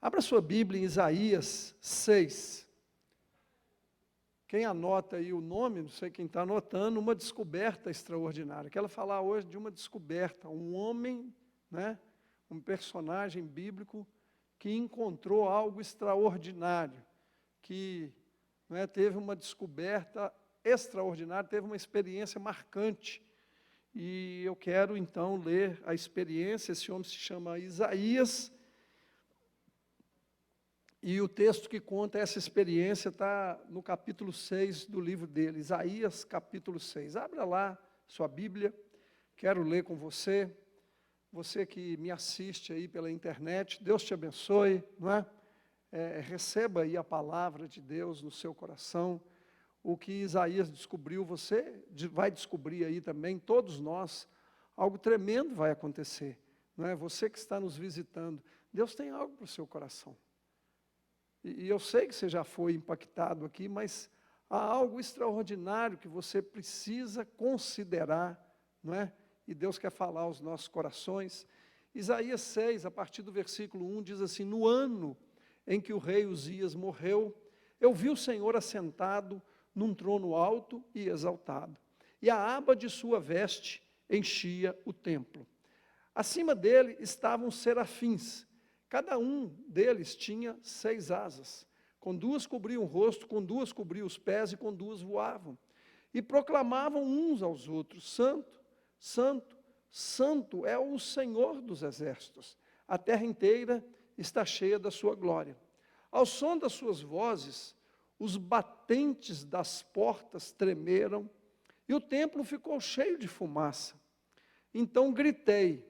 Abra sua Bíblia em Isaías 6. Quem anota aí o nome, não sei quem está anotando, uma descoberta extraordinária. Quero falar hoje de uma descoberta, um homem, né, um personagem bíblico que encontrou algo extraordinário, que teve uma descoberta extraordinária, teve uma experiência marcante. E eu quero então ler a experiência. Esse homem se chama Isaías, e o texto que conta essa experiência está no capítulo 6 do livro dele, Isaías capítulo 6. Abra lá sua Bíblia, quero ler com você. Você que me assiste aí pela internet, Deus te abençoe, não é? Receba aí a palavra de Deus no seu coração. O que Isaías descobriu, você vai descobrir aí também, todos nós, algo tremendo vai acontecer, não é? Você que está nos visitando, Deus tem algo para o seu coração. E eu sei que você já foi impactado aqui, mas há algo extraordinário que você precisa considerar, não é? E Deus quer falar aos nossos corações. Isaías 6, a partir do versículo 1, diz assim: no ano em que o rei Uzias morreu, eu vi o Senhor assentado num trono alto e exaltado, e a aba de sua veste enchia o templo. Acima dele estavam serafins. Cada um deles tinha 6 asas, com 2 cobriam o rosto, com 2 cobriam os pés e com 2 voavam. E proclamavam uns aos outros: Santo, Santo, Santo é o Senhor dos exércitos. A terra inteira está cheia da sua glória. Ao som das suas vozes, os batentes das portas tremeram e o templo ficou cheio de fumaça. Então gritei,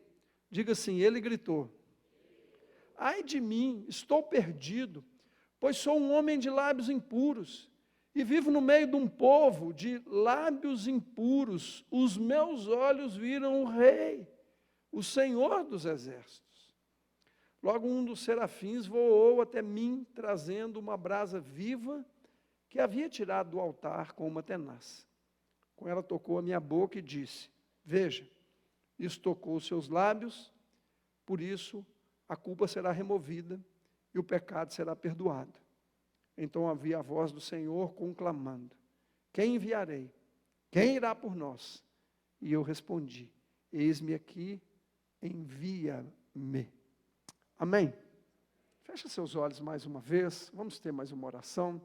diga assim, ele gritou: ai de mim, estou perdido, pois sou um homem de lábios impuros, e vivo no meio de um povo de lábios impuros. Os meus olhos viram o Rei, o Senhor dos exércitos. Logo um dos serafins voou até mim, trazendo uma brasa viva, que havia tirado do altar com uma tenaz. Com ela tocou a minha boca e disse: veja, isso tocou os seus lábios, por isso a culpa será removida e o pecado será perdoado. Então havia a voz do Senhor conclamando: quem enviarei? Quem irá por nós? E eu respondi: eis-me aqui, envia-me. Amém? Feche seus olhos mais uma vez, vamos ter mais uma oração.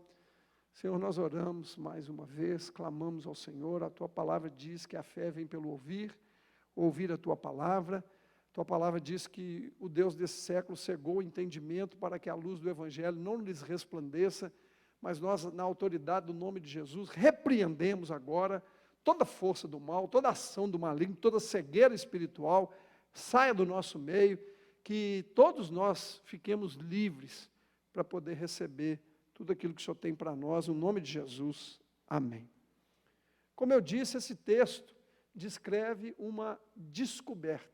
Senhor, nós oramos mais uma vez, clamamos ao Senhor. A Tua palavra diz que a fé vem pelo ouvir a Tua palavra. Tua palavra diz que o Deus desse século cegou o entendimento para que a luz do Evangelho não lhes resplandeça, mas nós, na autoridade do nome de Jesus, repreendemos agora toda força do mal, toda ação do maligno, toda cegueira espiritual, saia do nosso meio, que todos nós fiquemos livres para poder receber tudo aquilo que o Senhor tem para nós, no nome de Jesus. Amém. Como eu disse, esse texto descreve uma descoberta.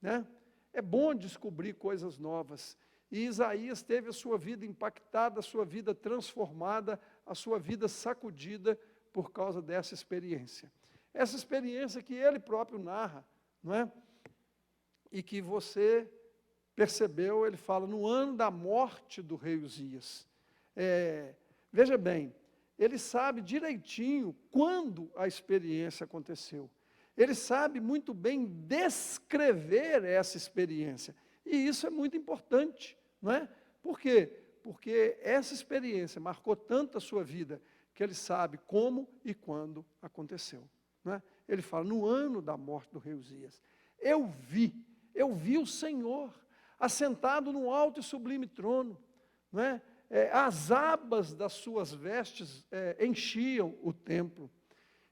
Né? É bom descobrir coisas novas, e Isaías teve a sua vida impactada, a sua vida transformada, a sua vida sacudida por causa dessa experiência. Essa experiência que ele próprio narra, não é? E que você percebeu, ele fala, no ano da morte do rei Uzias. Veja bem, ele sabe direitinho quando a experiência aconteceu. Ele sabe muito bem descrever essa experiência. E isso é muito importante, não é? Por quê? Porque essa experiência marcou tanto a sua vida, que ele sabe como e quando aconteceu. Não é? Ele fala, no ano da morte do rei Uzias, eu vi o Senhor, assentado num alto e sublime trono. Não é? As abas das suas vestes enchiam o templo.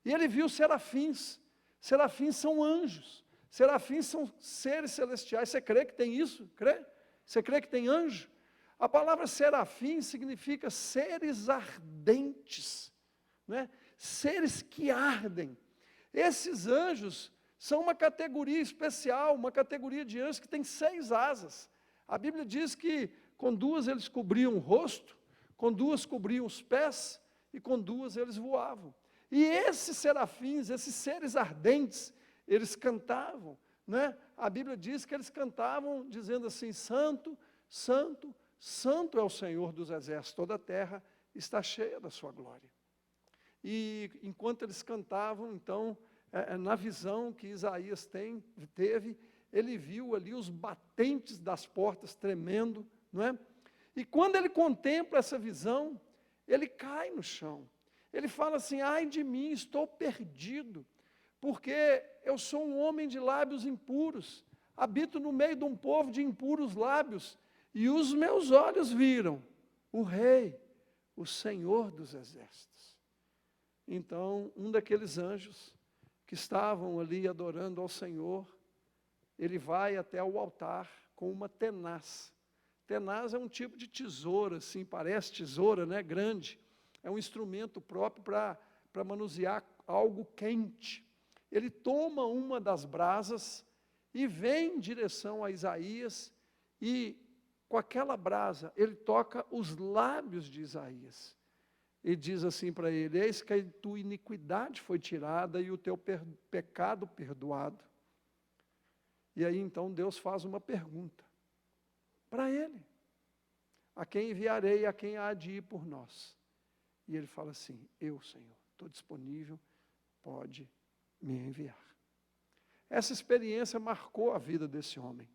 E ele viu serafins. Serafins são anjos, serafins são seres celestiais. Você crê que tem isso? Crê? Você crê que tem anjo? A palavra serafim significa seres ardentes, né? Seres que ardem. Esses anjos são uma categoria especial, uma categoria de anjos que tem 6 asas. A Bíblia diz que com 2 eles cobriam o rosto, com 2 cobriam os pés e com 2 eles voavam. E esses serafins, esses seres ardentes, eles cantavam, né? A Bíblia diz que eles cantavam dizendo assim: Santo, Santo, santo é o Senhor dos exércitos, toda a terra está cheia da sua glória. E enquanto eles cantavam, então, na visão que Isaías teve, ele viu ali os batentes das portas tremendo, não é? E quando ele contempla essa visão, ele cai no chão. Ele fala assim: ai de mim, estou perdido, porque eu sou um homem de lábios impuros, habito no meio de um povo de impuros lábios, e os meus olhos viram o Rei, o Senhor dos exércitos. Então, um daqueles anjos que estavam ali adorando ao Senhor, ele vai até o altar com uma tenaz. Tenaz é um tipo de tesoura, assim, parece tesoura, né, grande. É um instrumento próprio para manusear algo quente. Ele toma uma das brasas e vem em direção a Isaías e, com aquela brasa, ele toca os lábios de Isaías. E diz assim para ele: eis que a tua iniquidade foi tirada e o teu pecado perdoado. E aí então Deus faz uma pergunta para ele: a quem enviarei, a quem há de ir por nós? E ele fala assim: eu, Senhor, estou disponível, pode me enviar. Essa experiência marcou a vida desse homem.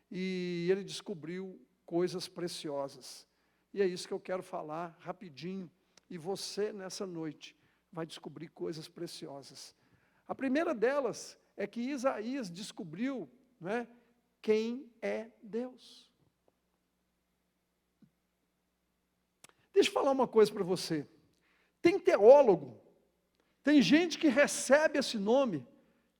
E ele descobriu coisas preciosas. E é isso que eu quero falar rapidinho. E você, nessa noite, vai descobrir coisas preciosas. A primeira delas é que Isaías descobriu, não é, quem é Deus. Deixa eu falar uma coisa para você. Tem teólogo, tem gente que recebe esse nome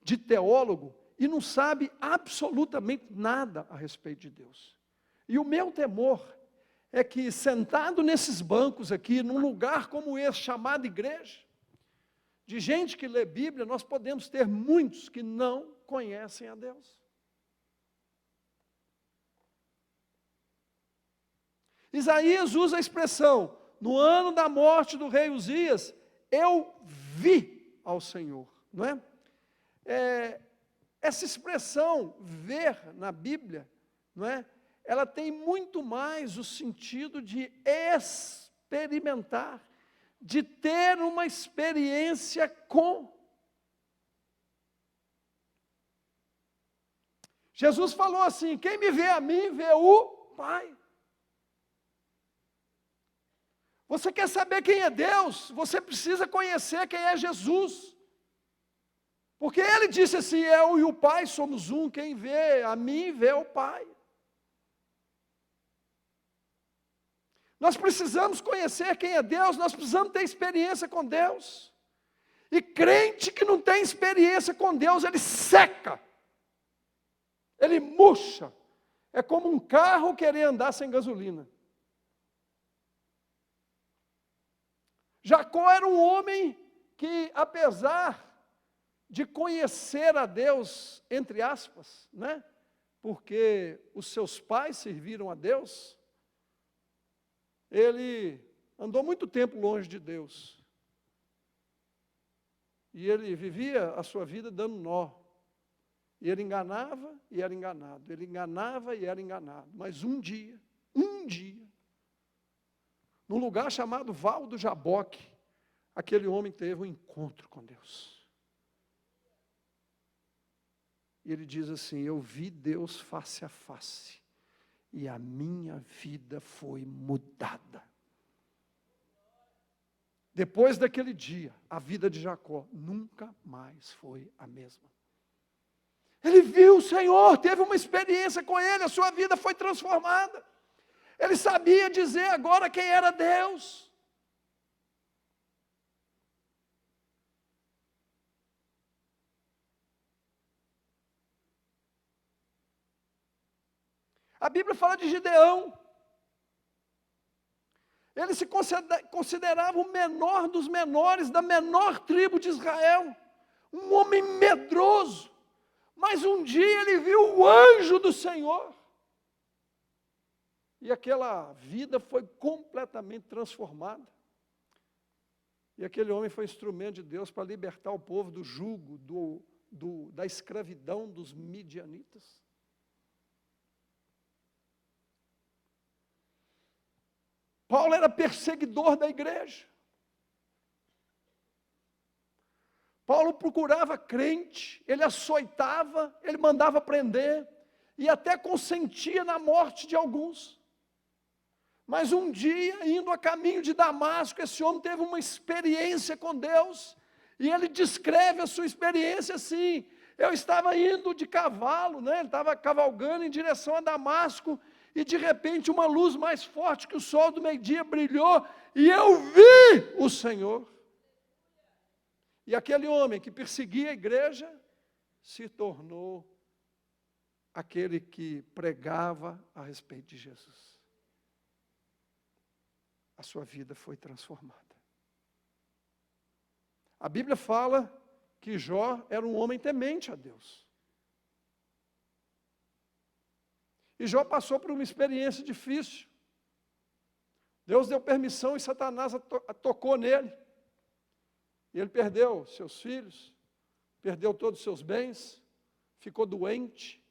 de teólogo e não sabe absolutamente nada a respeito de Deus. E o meu temor é que, sentado nesses bancos aqui, num lugar como esse, chamado igreja, de gente que lê Bíblia, nós podemos ter muitos que não conhecem a Deus. Isaías usa a expressão: no ano da morte do rei Uzias, eu vi ao Senhor, não é? Essa expressão, ver, na Bíblia, não é? Ela tem muito mais o sentido de experimentar, de ter uma experiência com. Jesus falou assim: quem me vê a mim, vê o Pai. Você quer saber quem é Deus? Você precisa conhecer quem é Jesus. Porque ele disse assim: eu e o Pai somos um, quem vê a mim, vê o Pai. Nós precisamos conhecer quem é Deus, nós precisamos ter experiência com Deus. E crente que não tem experiência com Deus, ele seca, ele murcha. É como um carro querer andar sem gasolina. Jacó era um homem que, apesar de conhecer a Deus, entre aspas, né? Porque os seus pais serviram a Deus, ele andou muito tempo longe de Deus. E ele vivia a sua vida dando nó. E ele enganava e era enganado. Ele enganava e era enganado. Mas um dia, num lugar chamado Val do Jaboque, aquele homem teve um encontro com Deus. E ele diz assim: eu vi Deus face a face, e a minha vida foi mudada. Depois daquele dia, a vida de Jacó nunca mais foi a mesma. Ele viu o Senhor, teve uma experiência com Ele, a sua vida foi transformada. Ele sabia dizer agora quem era Deus. A Bíblia fala de Gideão. Ele se considerava o menor dos menores, da menor tribo de Israel. Um homem medroso. Mas um dia ele viu o anjo do Senhor. E aquela vida foi completamente transformada. E aquele homem foi instrumento de Deus para libertar o povo do jugo, da escravidão dos midianitas. Paulo era perseguidor da igreja. Paulo procurava crente, ele açoitava, ele mandava prender, e até consentia na morte de alguns. Mas um dia, indo a caminho de Damasco, esse homem teve uma experiência com Deus, e ele descreve a sua experiência assim: eu estava indo de cavalo, né? Ele estava cavalgando em direção a Damasco, e de repente uma luz mais forte que o sol do meio-dia brilhou, e eu vi o Senhor. E aquele homem que perseguia a igreja, se tornou aquele que pregava a respeito de Jesus. A sua vida foi transformada. A Bíblia fala que Jó era um homem temente a Deus. E Jó passou por uma experiência difícil. Deus deu permissão e Satanás tocou nele. E ele perdeu seus filhos, perdeu todos os seus bens, ficou doente.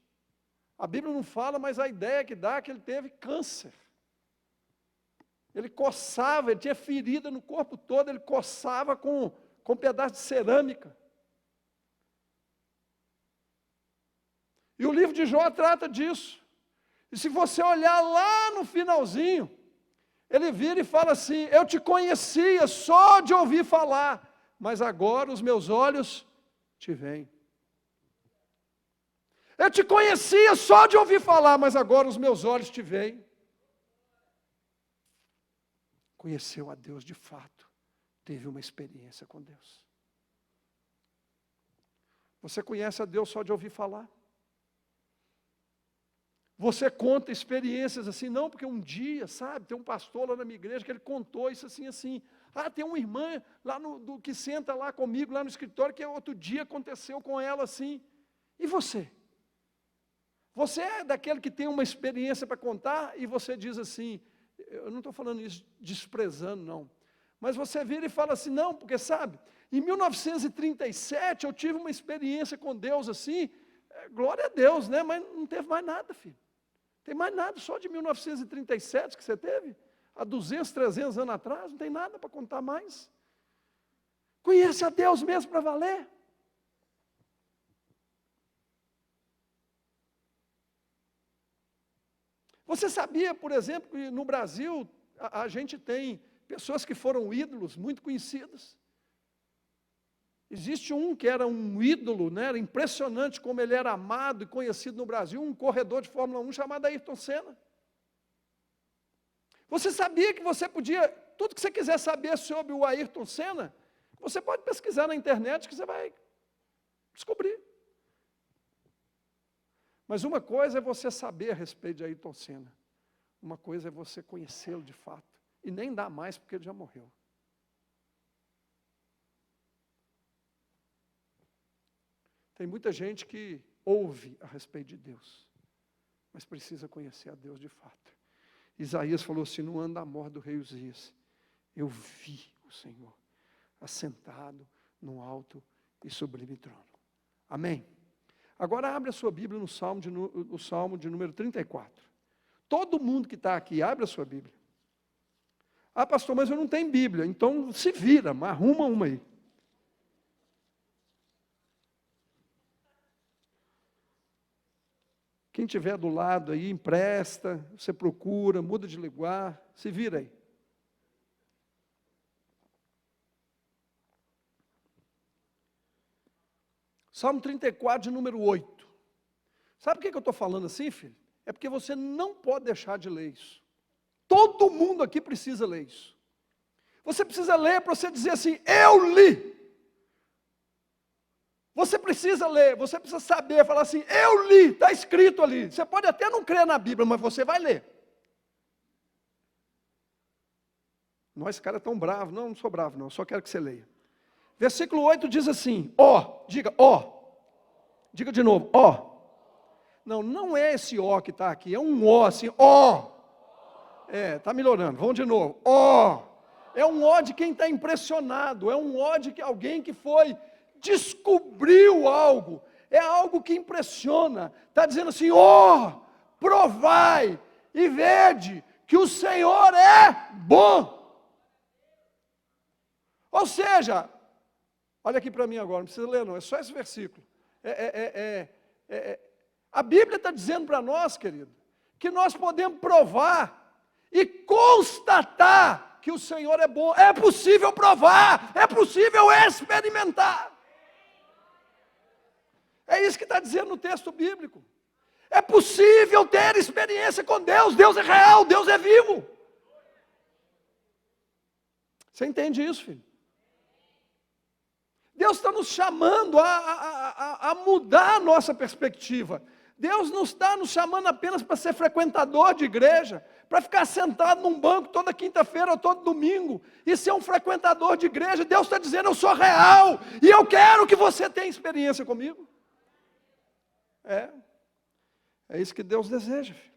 A Bíblia não fala, mas a ideia que dá é que ele teve câncer. Ele coçava, ele tinha ferida no corpo todo, ele coçava com um pedaço de cerâmica. E o livro de Jó trata disso. E se você olhar lá no finalzinho, ele vira e fala assim: eu te conhecia só de ouvir falar, mas agora os meus olhos te veem. Eu te conhecia só de ouvir falar, mas agora os meus olhos te veem. Conheceu a Deus de fato, teve uma experiência com Deus. Você conhece a Deus só de ouvir falar? Você conta experiências assim, não, porque um dia, sabe, tem um pastor lá na minha igreja que ele contou isso assim, assim. Ah, tem uma irmã lá que senta lá comigo, lá no escritório, que outro dia aconteceu com ela assim. E você? Você é daquele que tem uma experiência para contar e você diz assim, eu não estou falando isso desprezando, não. Mas você vira e fala assim, não, porque sabe, em 1937 eu tive uma experiência com Deus assim, glória a Deus, né? Mas não teve mais nada, filho. Não tem mais nada, só de 1937 que você teve. Há 200, 300 anos atrás, não tem nada para contar mais. Conhece a Deus mesmo para valer? Você sabia, por exemplo, que no Brasil a gente tem pessoas que foram ídolos muito conhecidas? Existe um que era um ídolo, né? Era impressionante como ele era amado e conhecido no Brasil, um corredor de Fórmula 1 chamado Ayrton Senna. Você sabia que você podia, tudo que você quiser saber sobre o Ayrton Senna, você pode pesquisar na internet que você vai descobrir. Mas uma coisa é você saber a respeito de Ayrton Senna, uma coisa é você conhecê-lo de fato, e nem dá mais porque ele já morreu. Tem muita gente que ouve a respeito de Deus, mas precisa conhecer a Deus de fato. Isaías falou assim, no ano da morte do rei Uzias, eu vi o Senhor assentado num alto e sublime trono. Amém? Agora abre a sua Bíblia no Salmo de número 34. Todo mundo que está aqui, abre a sua Bíblia. Ah, pastor, mas eu não tenho Bíblia. Então se vira, arruma uma aí. Quem tiver do lado aí, empresta, você procura, muda de lugar, se vira aí. Salmo 34, de número 8. Sabe por que eu estou falando assim, filho? É porque você não pode deixar de ler isso. Todo mundo aqui precisa ler isso. Você precisa ler para você dizer assim, eu li. Você precisa ler, você precisa saber, falar assim, eu li, está escrito ali. Você pode até não crer na Bíblia, mas você vai ler. Nós, cara, tão bravo. Não, não sou bravo, não, só quero que você leia. Versículo 8 diz assim, ó, diga ó. Diga de novo, ó. Não, não é esse ó que está aqui, é um ó, assim, ó. É, está melhorando, vamos de novo, ó. É um ó de quem está impressionado, é um ó de alguém que descobriu algo, é algo que impressiona, está dizendo assim, ó, provai e vede que o Senhor é bom. Ou seja, olha aqui para mim agora, não precisa ler não, é só esse versículo. A Bíblia está dizendo para nós, querido, que nós podemos provar e constatar que o Senhor é bom. É possível provar, é possível experimentar. É isso que está dizendo no texto bíblico. É possível ter experiência com Deus. Deus é real, Deus é vivo. Você entende isso, filho? Deus está nos chamando a mudar a nossa perspectiva. Deus não está nos chamando apenas para ser frequentador de igreja, para ficar sentado num banco toda quinta-feira ou todo domingo, e ser um frequentador de igreja. Deus está dizendo, eu sou real, e eu quero que você tenha experiência comigo. É isso que Deus deseja, filho.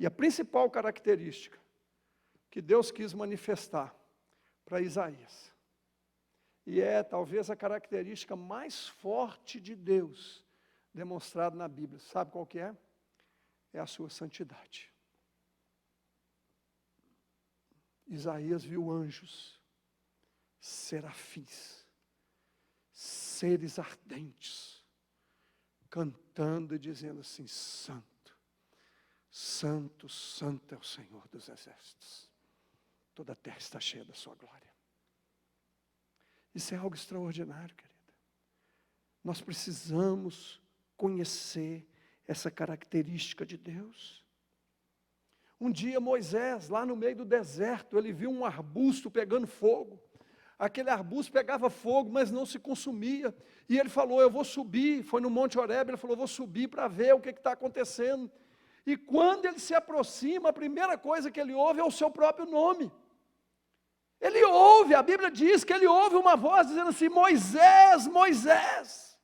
E a principal característica que Deus quis manifestar para Isaías, e é talvez a característica mais forte de Deus demonstrada na Bíblia, sabe qual que é? É a sua santidade. Isaías viu anjos, serafins, seres ardentes, cantando e dizendo assim, santo, santo, santo é o Senhor dos exércitos. Toda a terra está cheia da sua glória. Isso é algo extraordinário, querida. Nós precisamos conhecer essa característica de Deus. Um dia Moisés, lá no meio do deserto, ele viu um arbusto pegando fogo. Aquele arbusto pegava fogo, mas não se consumia. E ele falou, eu vou subir. Foi no Monte Horebe, ele falou, vou subir para ver o que está acontecendo. E quando ele se aproxima, a primeira coisa que ele ouve é o seu próprio nome. Ele ouve, a Bíblia diz que ele ouve uma voz dizendo assim, Moisés, Moisés.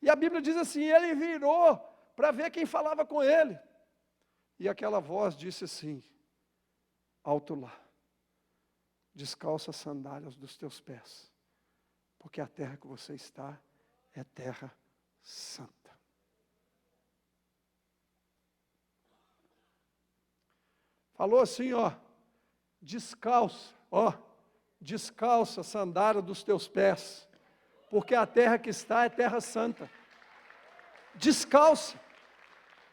E a Bíblia diz assim, ele virou para ver quem falava com ele. E aquela voz disse assim, alto lá, descalça as sandálias dos teus pés, porque a terra que você está é terra santa. Falou assim, descalça a sandália dos teus pés, porque a terra que está é terra santa. Descalça,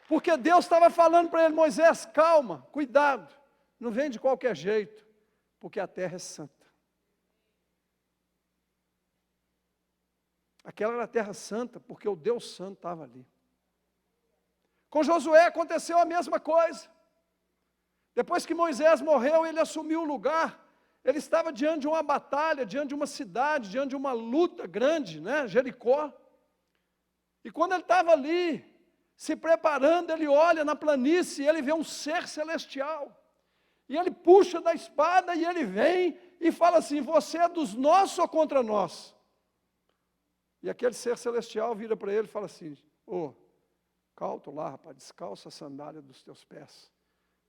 porque Deus estava falando para ele, Moisés, calma, cuidado, não vem de qualquer jeito, porque a terra é santa. Aquela era a terra santa, porque o Deus santo estava ali. Com Josué aconteceu a mesma coisa. Depois que Moisés morreu, ele assumiu o lugar. Ele estava diante de uma batalha, diante de uma cidade, diante de uma luta grande, Jericó. E quando ele estava ali, se preparando, ele olha na planície e ele vê um ser celestial. E ele puxa da espada e ele vem e fala assim, você é dos nossos ou contra nós? E aquele ser celestial vira para ele e fala assim, calto lá, rapaz, descalça a sandália dos teus pés,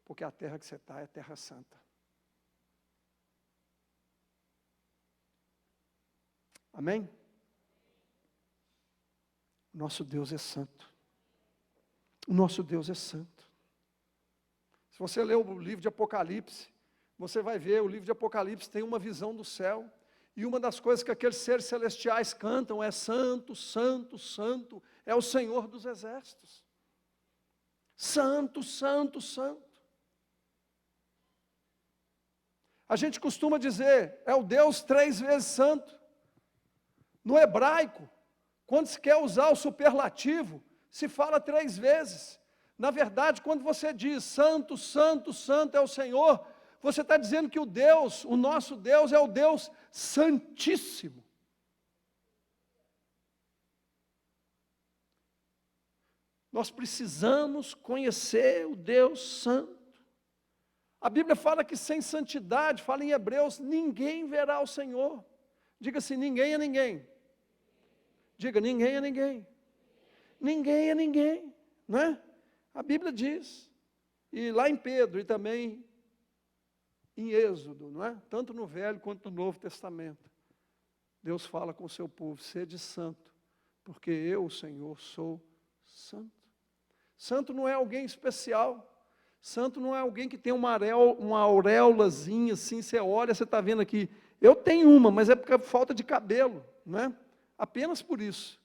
porque a terra que você está é terra santa. Amém? Nosso Deus é santo. O nosso Deus é santo. Se você ler o livro de Apocalipse, você vai ver, o livro de Apocalipse tem uma visão do céu, e uma das coisas que aqueles seres celestiais cantam é santo, santo, santo, é o Senhor dos exércitos. Santo, santo, santo. A gente costuma dizer, é o Deus 3 vezes santo. No hebraico, quando se quer usar o superlativo, se fala 3 vezes. Na verdade, quando você diz santo, santo, santo é o Senhor, você está dizendo que o nosso Deus é o Deus santíssimo. Nós precisamos conhecer o Deus santo. A Bíblia fala que sem santidade, fala em Hebreus, ninguém verá o Senhor. Diga assim, ninguém é ninguém. Diga, ninguém é ninguém. Ninguém é ninguém, não é? A Bíblia diz, e lá em Pedro e também em Êxodo, não é? Tanto no Velho quanto no Novo Testamento, Deus fala com o seu povo, sede santo, porque eu, o Senhor, sou Santo. Santo não é alguém especial. Santo não é alguém que tem uma auréolazinha assim, você olha, você está vendo aqui. Eu tenho uma, mas é por falta de cabelo, né? Apenas por isso.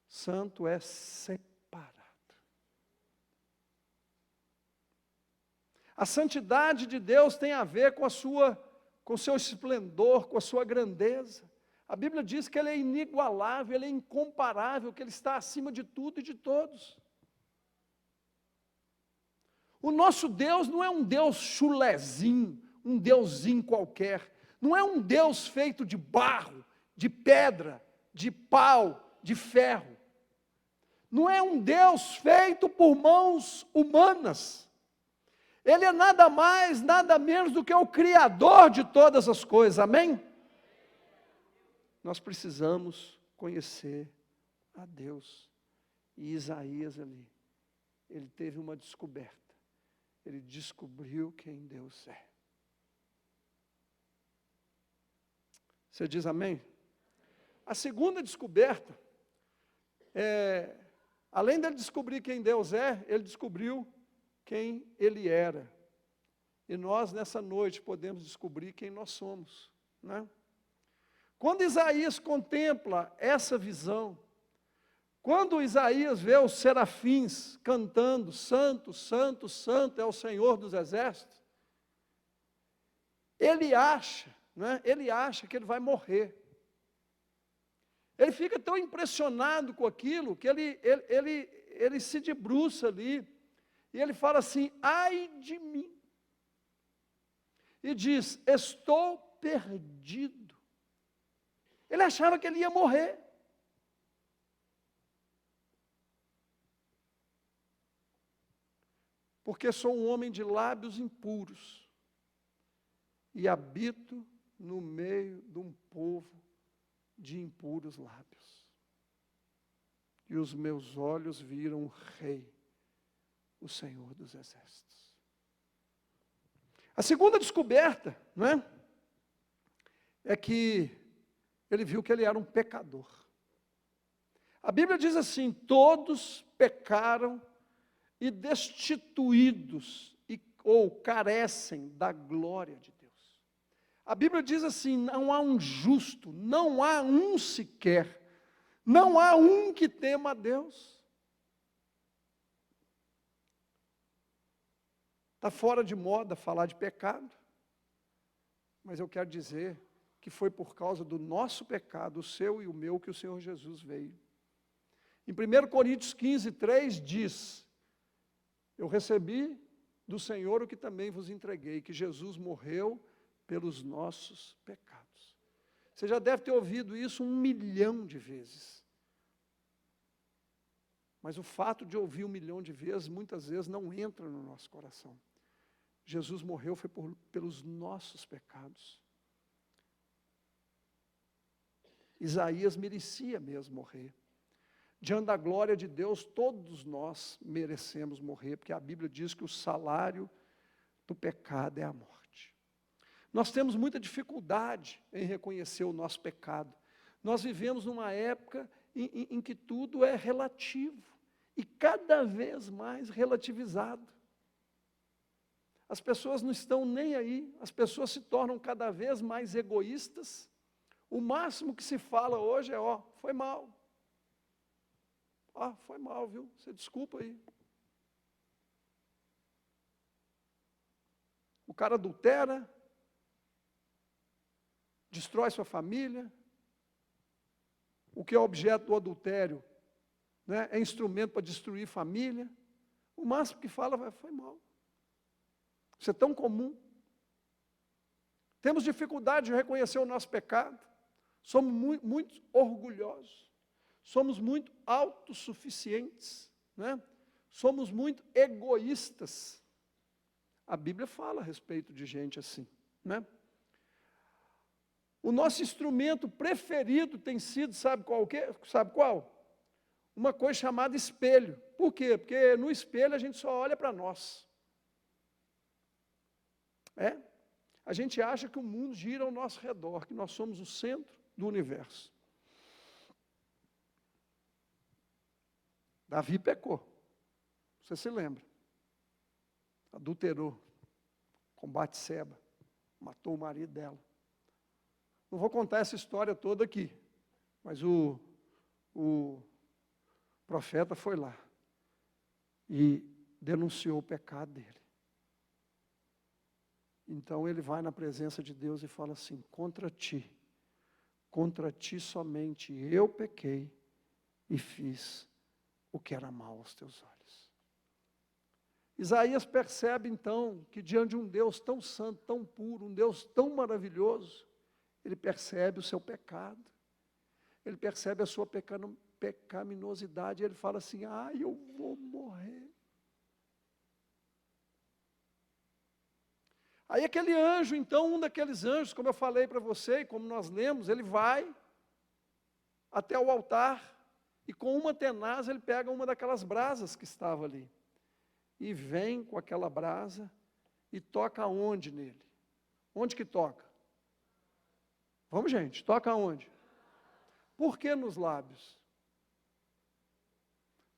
Santo é separado. A santidade de Deus tem a ver com o seu esplendor, com a sua grandeza. A Bíblia diz que Ele é inigualável, Ele é incomparável, que Ele está acima de tudo e de todos. O nosso Deus não é um Deus chulezinho, um deusinho qualquer. Não é um Deus feito de barro, de pedra, de pau, de ferro. Não é um Deus feito por mãos humanas. Ele é nada mais, nada menos do que o Criador de todas as coisas, amém? Nós precisamos conhecer a Deus. E Isaías ali, ele teve uma descoberta. Ele descobriu quem Deus é. Você diz amém? A segunda descoberta, além dele descobrir quem Deus é, ele descobriu quem Ele era. E nós, nessa noite, podemos descobrir quem nós somos, né? Quando Isaías contempla essa visão, quando Isaías vê os serafins cantando, Santo, Santo, Santo é o Senhor dos Exércitos, ele acha, né? Ele acha que ele vai morrer. Ele fica tão impressionado com aquilo, que ele se debruça ali, e ele fala assim, ai de mim. E diz, estou perdido. Ele achava que ele ia morrer. Porque sou um homem de lábios impuros, e habito no meio de um povo de impuros lábios. E os meus olhos viram o Rei, o Senhor dos Exércitos. A segunda descoberta, não é? É que ele viu que ele era um pecador. A Bíblia diz assim, todos pecaram e destituídos, ou carecem da glória de Deus. A Bíblia diz assim, não há um justo, não há um sequer, não há um que tema a Deus. Está fora de moda falar de pecado, mas eu quero dizer que foi por causa do nosso pecado, o seu e o meu, que o Senhor Jesus veio. Em 1 Coríntios 15, 3 diz, eu recebi do Senhor o que também vos entreguei, que Jesus morreu pelos nossos pecados. Você já deve ter ouvido isso 1 milhão de vezes. Mas o fato de ouvir 1 milhão de vezes, muitas vezes não entra no nosso coração. Jesus morreu foi pelos nossos pecados. Isaías merecia mesmo morrer. Diante da glória de Deus, todos nós merecemos morrer, porque a Bíblia diz que o salário do pecado é a morte. Nós temos muita dificuldade em reconhecer o nosso pecado. Nós vivemos numa época em que tudo é relativo, e cada vez mais relativizado. As pessoas não estão nem aí, as pessoas se tornam cada vez mais egoístas. O máximo que se fala hoje é, foi mal. Foi mal, viu? Você desculpa aí. O cara adultera, destrói sua família. O que é objeto do adultério, né, é instrumento para destruir família. O máximo que fala foi mal. Isso é tão comum. Temos dificuldade de reconhecer o nosso pecado. Somos muito orgulhosos. Somos muito autossuficientes, né? Somos muito egoístas. A Bíblia fala a respeito de gente assim, né? O nosso instrumento preferido tem sido, sabe qual? Uma coisa chamada espelho. Por quê? Porque no espelho a gente só olha para nós. A gente acha que o mundo gira ao nosso redor, que nós somos o centro do universo. Davi pecou. Você se lembra? Adulterou com Batseba, matou o marido dela. Não vou contar essa história toda aqui, mas o profeta foi lá e denunciou o pecado dele. Então ele vai na presença de Deus e fala assim: contra ti somente eu pequei e fiz o que era mal aos teus olhos. Isaías percebe então que diante de um Deus tão santo, tão puro, um Deus tão maravilhoso, ele percebe o seu pecado, ele percebe a sua pecaminosidade, e ele fala assim: eu vou morrer. Aí aquele anjo, então, um daqueles anjos, como eu falei para você, e como nós lemos, ele vai até o altar, e com uma tenaz ele pega uma daquelas brasas que estava ali, e vem com aquela brasa, e toca onde nele? Onde que toca? Vamos, gente, toca aonde? Por que nos lábios?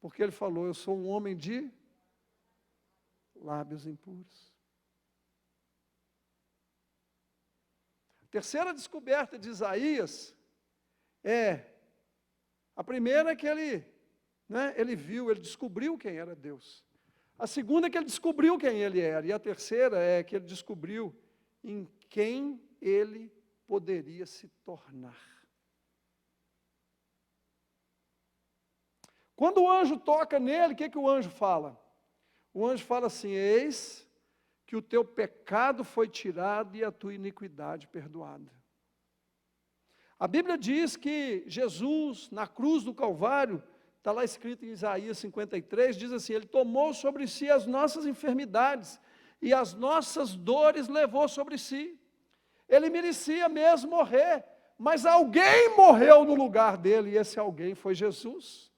Porque ele falou: eu sou um homem de lábios impuros. Terceira descoberta de Isaías a primeira é que ele viu, ele descobriu quem era Deus. A segunda é que ele descobriu quem ele era. E a terceira é que ele descobriu em quem ele poderia se tornar. Quando o anjo toca nele, o que o anjo fala? O anjo fala assim: eis que o teu pecado foi tirado e a tua iniquidade perdoada. A Bíblia diz que Jesus, na cruz do Calvário, está lá escrito em Isaías 53, diz assim: ele tomou sobre si as nossas enfermidades e as nossas dores levou sobre si. Ele merecia mesmo morrer, mas alguém morreu no lugar dele, e esse alguém foi Jesus.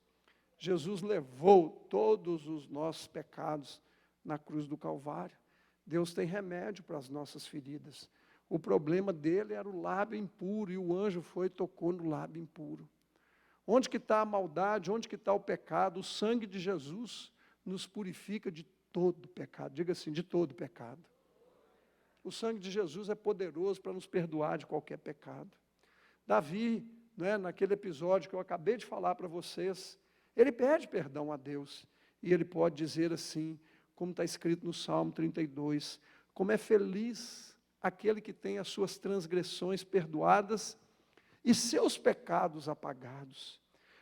Jesus levou todos os nossos pecados na cruz do Calvário. Deus tem remédio para as nossas feridas. O problema dele era o lábio impuro, e o anjo foi e tocou no lábio impuro. Onde que está a maldade, onde que está o pecado? O sangue de Jesus nos purifica de todo pecado. Diga assim: de todo pecado. O sangue de Jesus é poderoso para nos perdoar de qualquer pecado. Davi, naquele episódio que eu acabei de falar para vocês, ele pede perdão a Deus, e ele pode dizer assim, como está escrito no Salmo 32, como é feliz aquele que tem as suas transgressões perdoadas e seus pecados apagados.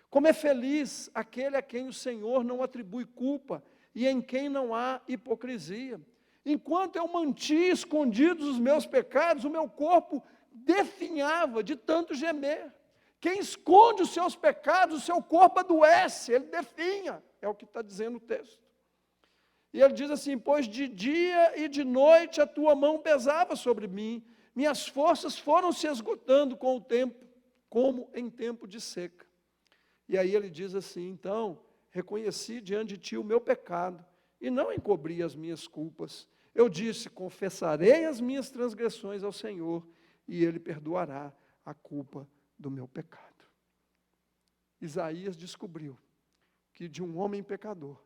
Como é feliz aquele a quem o Senhor não atribui culpa e em quem não há hipocrisia. Enquanto eu mantinha escondidos os meus pecados, o meu corpo definhava de tanto gemer. Quem esconde os seus pecados, o seu corpo adoece, ele definha, é o que está dizendo o texto. E ele diz assim: pois de dia e de noite a tua mão pesava sobre mim, minhas forças foram se esgotando com o tempo, como em tempo de seca. E aí ele diz assim: então, reconheci diante de ti o meu pecado, e não encobri as minhas culpas. Eu disse: confessarei as minhas transgressões ao Senhor, e Ele perdoará a culpa do meu pecado. Isaías descobriu que de um homem pecador,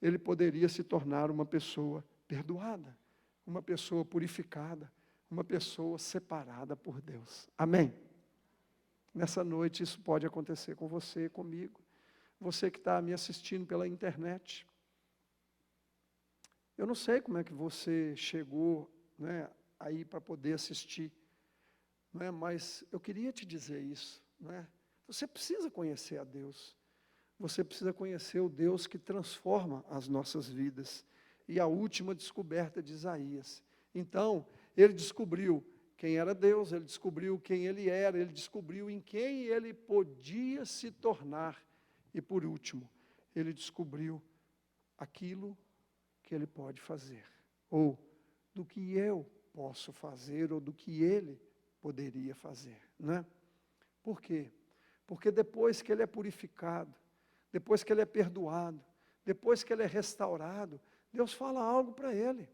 ele poderia se tornar uma pessoa perdoada, uma pessoa purificada, uma pessoa separada por Deus. Amém? Nessa noite isso pode acontecer com você, comigo, você que está me assistindo pela internet. Eu não sei como é que você chegou, aí para poder assistir, mas eu queria te dizer isso. Você precisa conhecer a Deus, você precisa conhecer o Deus que transforma as nossas vidas. E a última descoberta de Isaías. Então, ele descobriu quem era Deus, ele descobriu quem ele era, ele descobriu em quem ele podia se tornar. E por último, ele descobriu aquilo que ele pode fazer, ou do que eu posso fazer, ou do que ele poderia fazer, Por quê? Porque depois que ele é purificado, depois que ele é perdoado, depois que ele é restaurado, Deus fala algo para ele.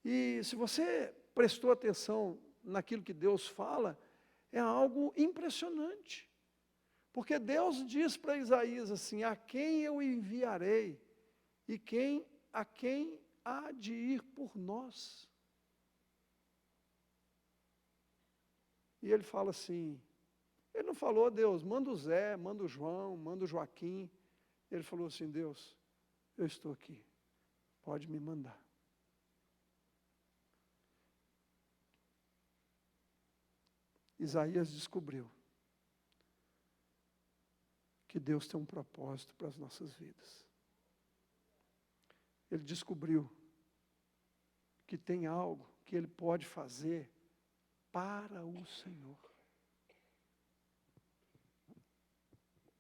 E se você prestou atenção naquilo que Deus fala, é algo impressionante. Porque Deus diz para Isaías assim: a quem eu enviarei e a quem há de ir por nós? E ele fala assim, ele não falou: Deus, manda o Zé, manda o João, manda o Joaquim. Ele falou assim: Deus, eu estou aqui, pode me mandar. Isaías descobriu que Deus tem um propósito para as nossas vidas. Ele descobriu que tem algo que ele pode fazer para o Senhor.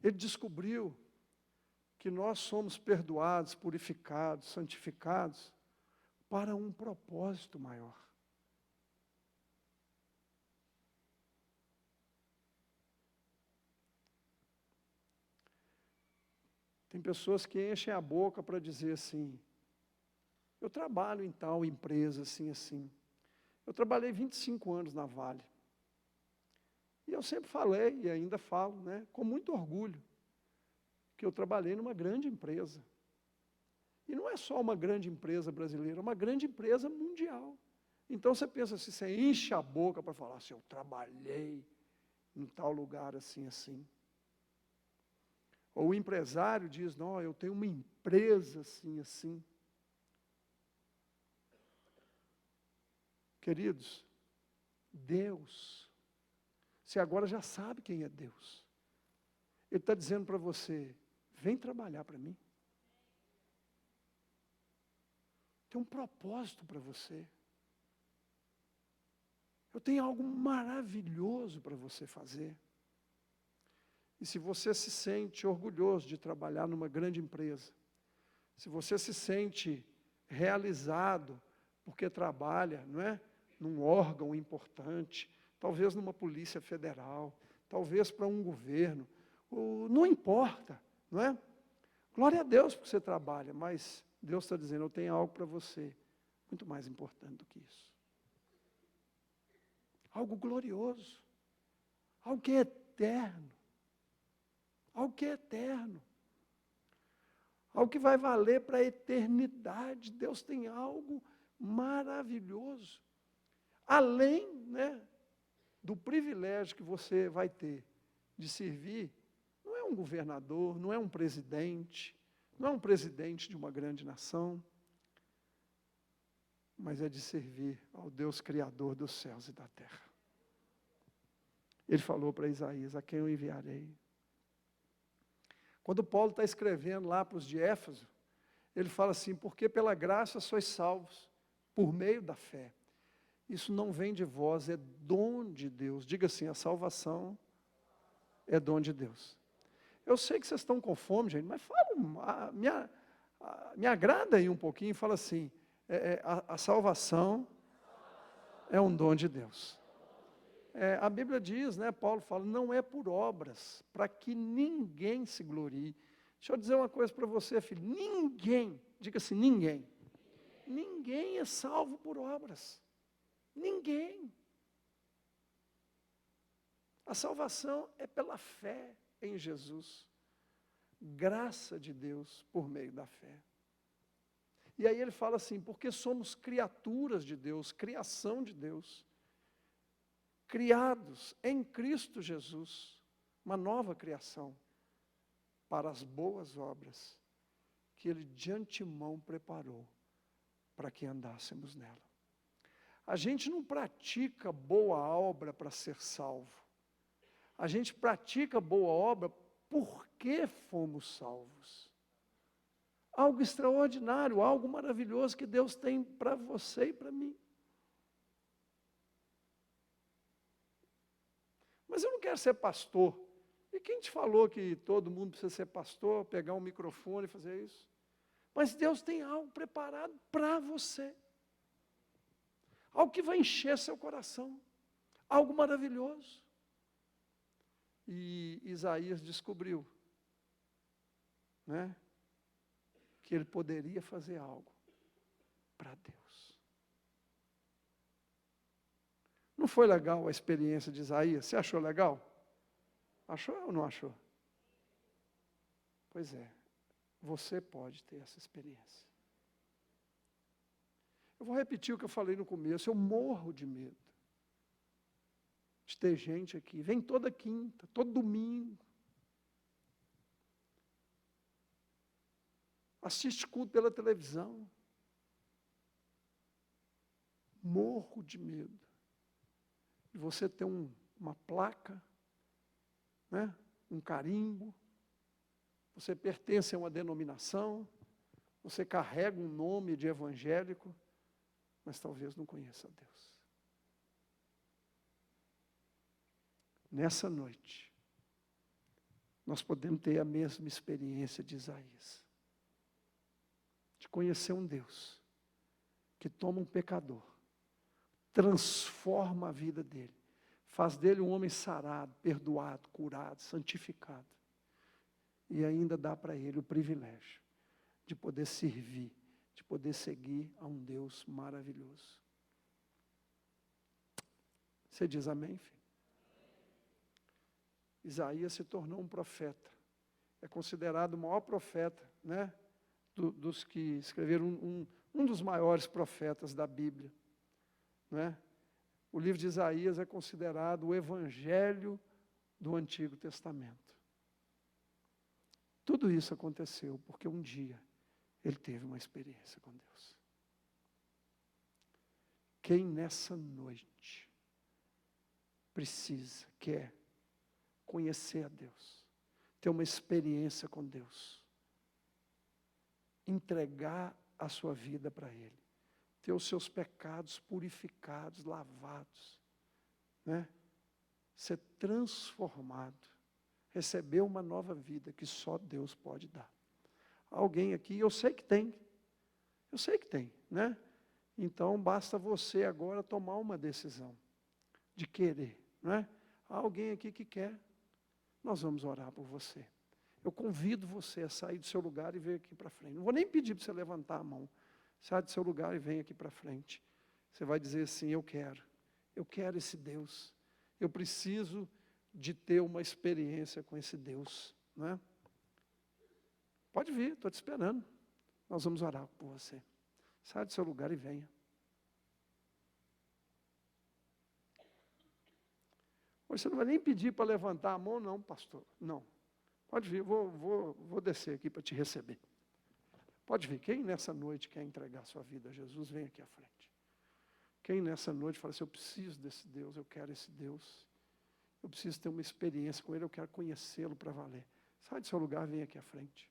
Ele descobriu que nós somos perdoados, purificados, santificados para um propósito maior. Tem pessoas que enchem a boca para dizer assim: eu trabalho em tal empresa, assim, assim. Eu trabalhei 25 anos na Vale. E eu sempre falei, e ainda falo, né, com muito orgulho, que eu trabalhei numa grande empresa. E não é só uma grande empresa brasileira, é uma grande empresa mundial. Então você pensa assim, você enche a boca para falar assim: eu trabalhei em tal lugar, assim, assim. Ou o empresário diz: não, eu tenho uma empresa assim, assim. Queridos, Deus, você agora já sabe quem é Deus. Ele está dizendo para você: vem trabalhar para mim. Tem um propósito para você. Eu tenho algo maravilhoso para você fazer. E se você se sente orgulhoso de trabalhar numa grande empresa, se você se sente realizado porque trabalha, não é, num órgão importante, talvez numa polícia federal, talvez para um governo, não importa, não é? Glória a Deus porque você trabalha, mas Deus está dizendo: eu tenho algo para você, muito mais importante do que isso. Algo glorioso, algo que é eterno, algo que é eterno, algo que vai valer para a eternidade. Deus tem algo maravilhoso, além, né, do privilégio que você vai ter de servir. Não é um governador, não é um presidente, não é um presidente de uma grande nação, mas é de servir ao Deus Criador dos céus e da terra. Ele falou para Isaías: a quem eu enviarei? Quando Paulo está escrevendo lá para os de Éfeso, ele fala assim: porque pela graça sois salvos, por meio da fé. Isso não vem de vós, é dom de Deus. Diga assim: a salvação é dom de Deus. Eu sei que vocês estão com fome, gente, mas fala, me agrada aí um pouquinho, fala assim: a salvação é um dom de Deus. A Bíblia diz, né, Paulo fala: não é por obras, para que ninguém se glorie. Deixa eu dizer uma coisa para você, filho: ninguém, diga assim, ninguém é salvo por obras. Ninguém. A salvação é pela fé em Jesus. Graça de Deus por meio da fé. E aí ele fala assim: porque somos criaturas de Deus, criação de Deus, criados em Cristo Jesus, uma nova criação, para as boas obras que Ele de antemão preparou para que andássemos nela. A gente não pratica boa obra para ser salvo. A gente pratica boa obra porque fomos salvos. Algo extraordinário, algo maravilhoso que Deus tem para você e para mim. Mas eu não quero ser pastor. E quem te falou que todo mundo precisa ser pastor, pegar um microfone e fazer isso? Mas Deus tem algo preparado para você. Algo que vai encher seu coração. Algo maravilhoso. E Isaías descobriu, né, que ele poderia fazer algo para Deus. Não foi legal a experiência de Isaías? Você achou legal? Achou ou não achou? Pois é, você pode ter essa experiência. Eu vou repetir o que eu falei no começo, eu morro de medo de ter gente aqui, vem toda quinta, todo domingo, assiste culto pela televisão, morro de medo de você ter uma placa, né? Um carimbo, você pertence a uma denominação, você carrega um nome de evangélico, mas talvez não conheça a Deus. Nessa noite, nós podemos ter a mesma experiência de Isaías, de conhecer um Deus que toma um pecador, transforma a vida dele, faz dele um homem sarado, perdoado, curado, santificado, e ainda dá para ele o privilégio de poder servir, de poder seguir a um Deus maravilhoso. Você diz amém, filho? Isaías se tornou um profeta. É considerado o maior profeta, né? Dos que escreveram, um dos maiores profetas da Bíblia. Né? O livro de Isaías é considerado o evangelho do Antigo Testamento. Tudo isso aconteceu porque um dia ele teve uma experiência com Deus. Quem nessa noite precisa, quer conhecer a Deus, ter uma experiência com Deus, entregar a sua vida para Ele, ter os seus pecados purificados, lavados, né? Ser transformado, receber uma nova vida que só Deus pode dar. Alguém aqui, eu sei que tem, né? Então basta você agora tomar uma decisão de querer, né? Há alguém aqui que quer, nós vamos orar por você. Eu convido você a sair do seu lugar e vir aqui para frente. Não vou nem pedir para você levantar a mão. Sai do seu lugar e vem aqui para frente. Você vai dizer assim, eu quero esse Deus. Eu preciso de ter uma experiência com esse Deus. Né? Pode vir, estou te esperando. Nós vamos orar por você. Sai do seu lugar e venha. Você não vai nem pedir para levantar a mão, não, pastor. Não. Pode vir, vou descer aqui para te receber. Pode vir. Quem nessa noite quer entregar sua vida a Jesus, vem aqui à frente. Quem nessa noite fala assim, eu preciso desse Deus, eu quero esse Deus. Eu preciso ter uma experiência com Ele, eu quero conhecê-lo para valer. Sai do seu lugar, vem aqui à frente.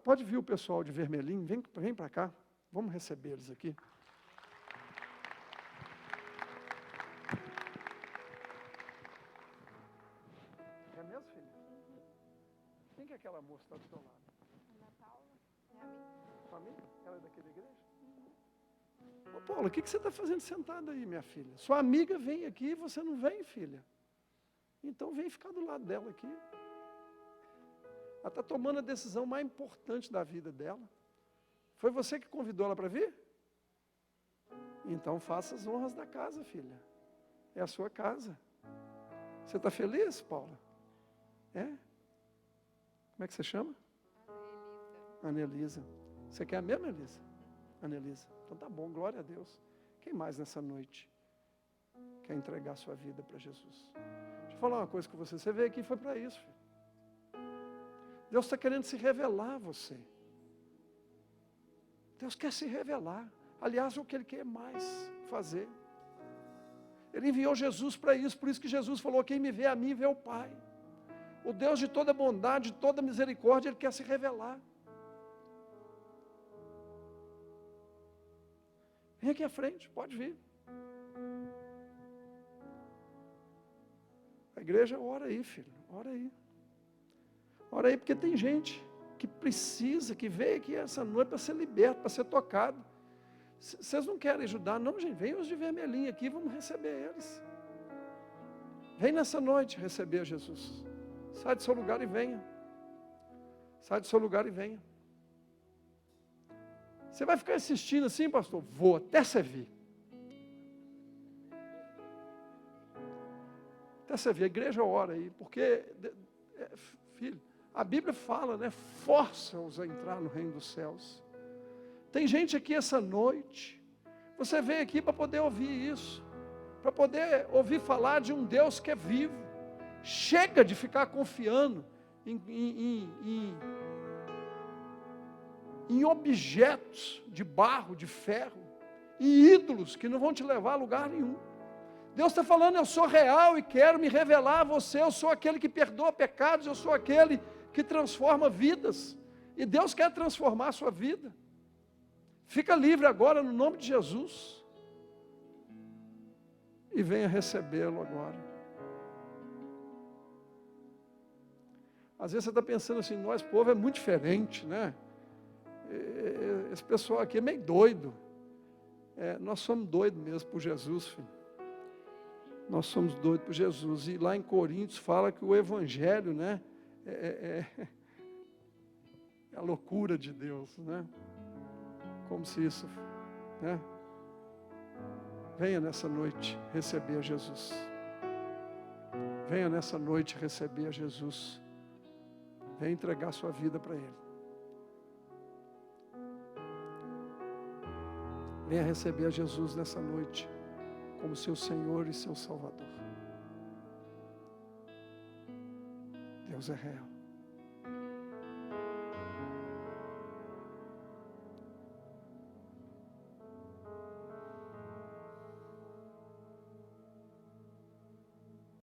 Pode vir o pessoal de vermelhinho, vem para cá. Vamos receber eles aqui. É mesmo, filha? Quem que é aquela moça que está do seu lado? Ana Paula, é a minha. Família? Ela é daqui da igreja? Ô Paula, o que você está fazendo sentada aí, minha filha? Sua amiga vem aqui e você não vem, filha. Então vem ficar do lado dela aqui. Ela está tomando a decisão mais importante da vida dela. Foi você que convidou ela para vir? Então faça as honras da casa, filha. É a sua casa. Você está feliz, Paula? É? Como é que você chama? Anelisa. Você quer a mesma, Elisa? Anelisa. Então tá bom, glória a Deus. Quem mais nessa noite quer entregar sua vida para Jesus? Deixa eu falar uma coisa com você. Você veio aqui e foi para isso, filho. Deus está querendo se revelar a você. Deus quer se revelar. Aliás, é o que Ele quer mais fazer. Ele enviou Jesus para isso, por isso que Jesus falou, quem me vê a mim, vê o Pai. O Deus de toda bondade, de toda misericórdia, Ele quer se revelar. Vem aqui à frente, pode vir. A igreja, ora aí, filho, ora aí. Ora aí, porque tem gente que precisa, que veio aqui essa noite para ser liberto, para ser tocado. Vocês não querem ajudar? Não, gente, vem os de vermelhinho aqui, vamos receber eles. Vem nessa noite receber Jesus. Sai do seu lugar e venha. Sai do seu lugar e venha. Você vai ficar assistindo assim, pastor? Vou até você vir. Até você ver, a igreja ora aí, porque, filho, a Bíblia fala, né? Força-os a entrar no reino dos céus. Tem gente aqui essa noite, você veio aqui para poder ouvir isso, para poder ouvir falar de um Deus que é vivo. Chega de ficar confiando em objetos de barro, de ferro, em ídolos que não vão te levar a lugar nenhum. Deus está falando, eu sou real e quero me revelar a você, eu sou aquele que perdoa pecados, eu sou aquele que transforma vidas, e Deus quer transformar a sua vida. Fica livre agora no nome de Jesus, e venha recebê-lo agora. Às vezes você está pensando assim, nós povo é muito diferente, né? Esse pessoal aqui é meio doido. Nós somos doidos mesmo por Jesus, filho. Nós somos doidos por Jesus. E lá em Coríntios fala que o Evangelho, né, é a loucura de Deus, né? Como se isso, né? Venha nessa noite receber a Jesus. Venha nessa noite receber a Jesus. Venha entregar sua vida para Ele. Venha receber a Jesus nessa noite como seu Senhor e seu Salvador. Deus é real.